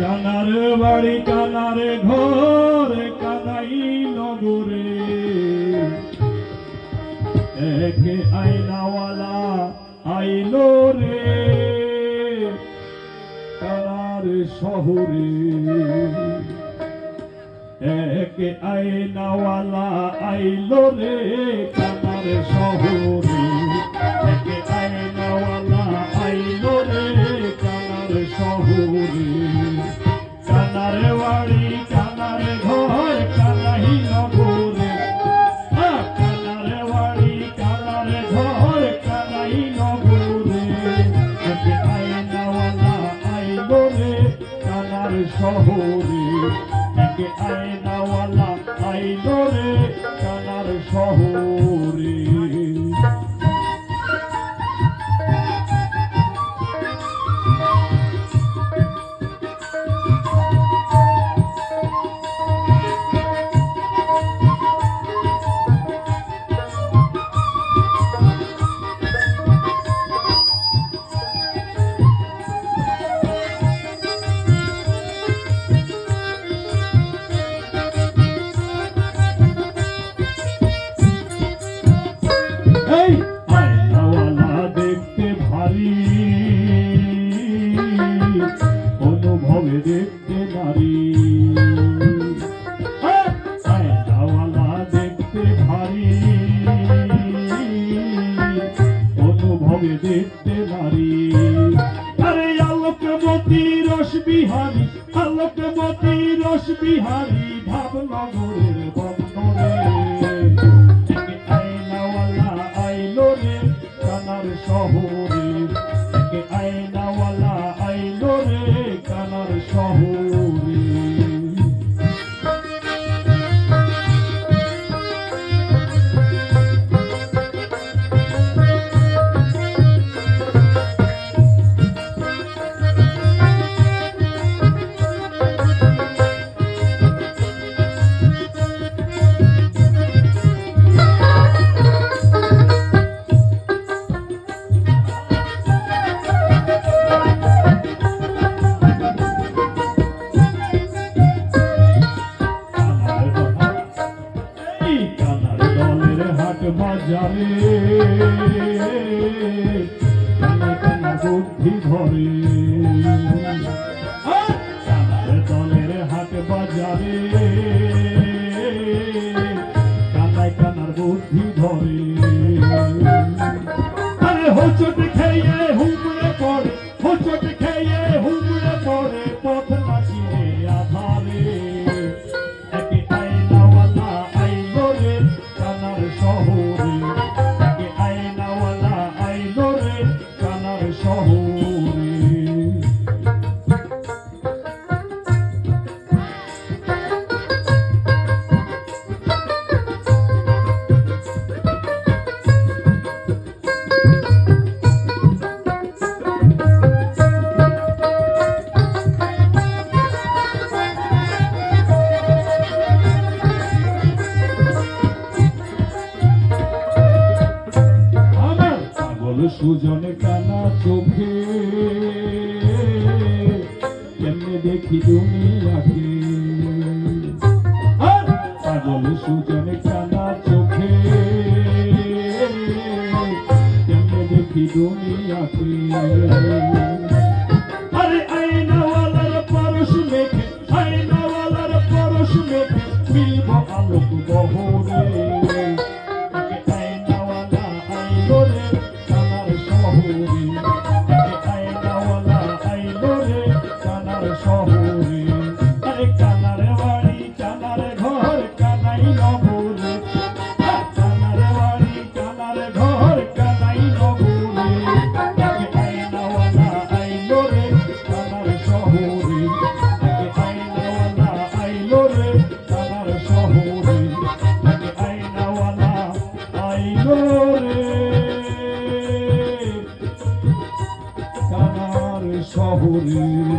কানার বাড়ি কানার ঘর কানাই নগরে এক আয়নাওয়ালা আইলো রে কানার শহরে এক আয়নাওয়ালা আইলো রে কানার শহরে এক আয়নাওয়ালা আইলো রে কানার শহরে কানার বাড়ি কানার ঘর কানাই নগরে কানার বাড়ি কানার ঘর কানাই নগরে এক আয়নাওয়ালা আইলো রে কানার শহরে এক আয়নাওয়ালা আইলো রে কানার শহরে অনুভবে দেখতে নারী আয়নাওয়ালা দেখতে ভারী অনুভবে দেখতে নারী আরে আলোকমতি রস বিহারী আলোকমতি রস বিহারী ভাবনগরের বন্দরে আয়নাওয়ালা আইলো রে কানার শহরে আয়নাওয়ালা আইলো রে কানার শহরে বাজারে কানা বুদ্ধি ধরে কানার দলের হাট বাজারে কানায় কানার বুদ্ধি ধরে আরে হোঁচট খেয়ে হুমড়ে পড়ে হোঁচট খেয়ে হুমড়ে পড়ে পথ নাচিয়ে আধারে শহরে আয়নাওয়ালা আইলো রে কানার শহরে সুজনে কানা চোখে কেমনে দেখি দুনিয়াকে পাগল সুজনে কানা চোখে কেমনে দেখি দুনিয়াকে আরে আয়নাওয়ালার পরশ মেখে আয়নাওয়ালার পরশ মেখে মিলব আলোক বহরে আয়নাওয়ালা আইলো রে আয়নাওয়ালা আইলো রে কানার শহরে আরে কানার বাড়ি কানার ঘর কানাই নগরে কানার বাড়ি কানার ঘর কানাই নগরে আয়নাওয়ালা আইলো রে কানার শহরে আয়নাওয়ালা আইলো রে কানার শহরে আয়নাওয়ালা আইলো রে শহরে।